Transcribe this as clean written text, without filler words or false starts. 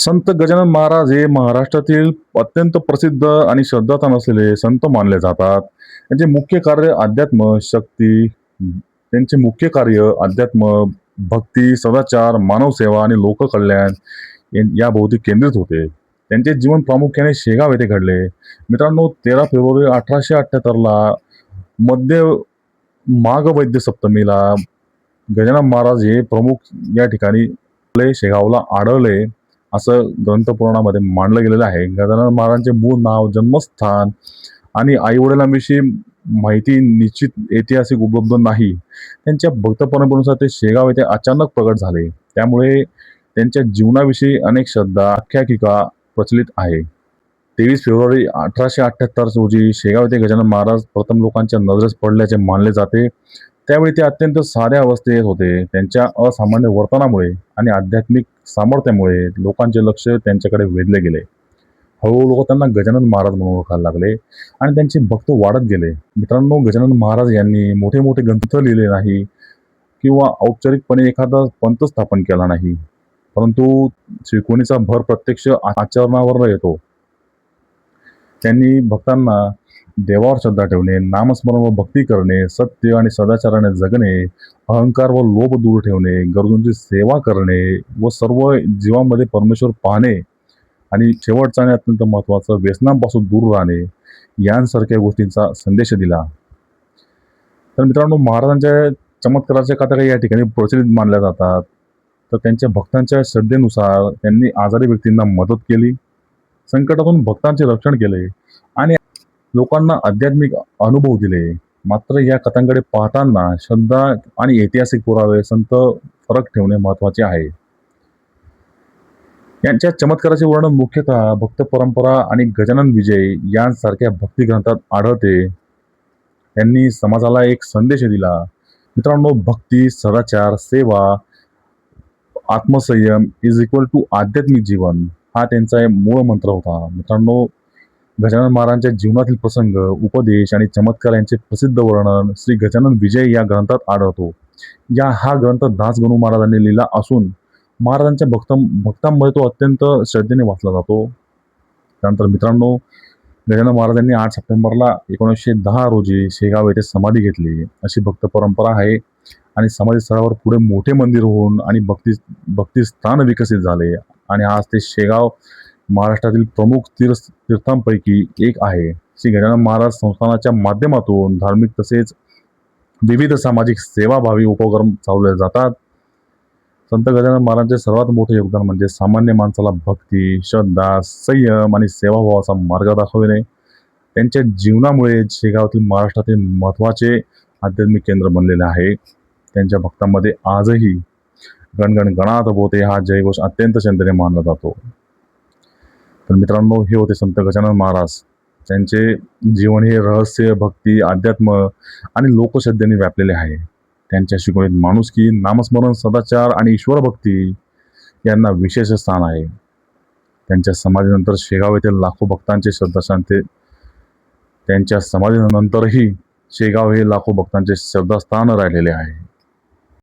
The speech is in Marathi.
संत गजानन महाराज हे महाराष्ट्रातील अत्यंत प्रसिद्ध आणि श्रद्धास्थान असलेले संत मानले जातात. त्यांचे मुख्य कार्य अध्यात्म, शक्ती त्यांचे मुख्य कार्य अध्यात्म, भक्ती, सदाचार, मानवसेवा आणि लोककल्याण याभोवती केंद्रित होते. त्यांचे जीवन प्रामुख्याने शेगाव येथे घडले. मित्रांनो, 13 फेब्रुवारी 1878 मध्य माघ वैद्य सप्तमीला गजानन महाराज हे प्रमुख या ठिकाणी शेगावला आढळले, असं ग्रंथपुराणामध्ये मांडलं गेलेलं आहे. गजानन महाराजांचे मूळ नाव, जन्मस्थान आणि आई-वडिलांविषयी माहिती निश्चित ऐतिहासिक उपलब्ध नाही. त्यांच्या भक्त परंपरेनुसार ते शेगाव येथे अचानक प्रगट झाले. त्यामुळे त्यांच्या जीवनाविषयी अनेक श्रद्धा, आख्यायिका प्रचलित आहे. 23 फेब्रुवारी 1878 रोजी शेगाव येथे गजानन महाराज प्रथम लोकांच्या नजरेस पडल्याचे मानले जाते. त्यावेळी ते अत्यंत साध्या अवस्थेत होते. त्यांच्या असामान्य वर्तनामुळे आणि आध्यात्मिक सामर्थ्यामुळे लोकांचे लक्ष त्यांच्याकडे वेधले गेले. हळूहळू लोक त्यांना गजानन महाराज म्हणून ओळखायला लागले आणि त्यांचे भक्त वाढत गेले. मित्रांनो, गजानन महाराज यांनी मोठे मोठे ग्रंथ लिहिले नाही किंवा औपचारिकपणे एखादा पंथ स्थापन केला नाही, परंतु शिकवणीचा भर प्रत्यक्ष आचरणावर येतो. त्यांनी भक्तांना देवावर श्रद्धा ठेवणे, नामस्मरण व भक्ती करणे, सत्य आणि सदाचाराने जगणे, अहंकार व लोभ दूर ठेवणे, गरजूंची सेवा करणे व सर्व जीवांमध्ये परमेश्वर पाहणे आणि शेवटचा आणि अत्यंत महत्त्वाचं व्यसनांपासून दूर राहणे यांसारख्या गोष्टींचा संदेश दिला. तर मित्रांनो, महाराजांच्या चमत्काराच्या कथा काही या ठिकाणी प्रचलित मानल्या जातात. तर त्यांच्या भक्तांच्या श्रद्धेनुसार त्यांनी आजारी व्यक्तींना मदत केली, संकटातून भक्तांचे रक्षण केले आणि लोकांना आध्यात्मिक अनुभव दिले. मात्र या कथांकडे पाहताना श्रद्धा आणि ऐतिहासिक पुरावे संत फरक ठेवणे महत्त्वाचे आहे. यांच्या चमत्काराचे वर्णन मुख्यतः भक्त परंपरा आणि गजानन विजय यांसारख्या भक्ती ग्रंथात आढळते. त्यांनी समाजाला एक संदेश दिला. मित्रांनो, भक्ती, सदाचार, सेवा, आत्मसंयम इज इक्वल टू आध्यात्मिक जीवन हा त्यांचा मूळ मंत्र होता. मित्रांनो, गजानन महाराजांच्या जीवनातील प्रसंग, उपदेश आणि चमत्कार यांचे प्रसिद्ध वर्णन श्री गजानन विजय या ग्रंथात आढळतो. हा ग्रंथ दासगणू महाराजांनी लिहिला असून महाराजांच्या भक्तांमध्ये तो अत्यंत श्रद्धेने वाचला जातो. त्यानंतर मित्रांनो, गजानन महाराजांनी 8 सप्टेंबरला 1910 रोजी शेगाव येथे समाधी घेतली, अशी भक्त परंपरा आहे. आणि समाधी स्थळावर पुढे मोठे मंदिर होऊन आणि भक्तिस्थान विकसित झाले आणि आज ते शेगाव महाराष्ट्रातील प्रमुख तीर्थांपैकी एक आहे. श्री गजानन महाराज संस्थानाच्या माध्यमातून धार्मिक तसेच विविध सामाजिक सेवाभावी उपक्रम चालवले जातात. संत गजानन महाराजांचे सर्वात मोठे योगदान म्हणजे सामान्य माणसाला भक्ती, श्रद्धा, संयम आणि सेवाभावाचा मार्ग दाखविणे. त्यांच्या जीवनामुळे शेगावातील महाराष्ट्रातील महत्त्वाचे आध्यात्मिक केंद्र बनलेले आहे. त्यांच्या भक्तांमध्ये आजही गणगण गणात बोते हा जयघोष अत्यंत श्रद्धेने मानला जातो. तर मित्रांनो, हे होते संत गजानन महाराज. त्यांचे जीवन हे रहस्य, भक्ती, अध्यात्म आणि लोकश्रद्धेने व्यापलेले आहे. त्यांच्या शिकवणीत माणुसकी, नामस्मरण, सदाचार आणि ईश्वर भक्ती यांना विशेष स्थान आहे. त्यांच्या समाधीनंतर शेगाव येथील लाखो भक्तांचे श्रद्धास्थान त्यांच्या समाधीनंतरही शेगाव हे लाखो भक्तांचे श्रद्धास्थान राहिलेले आहे.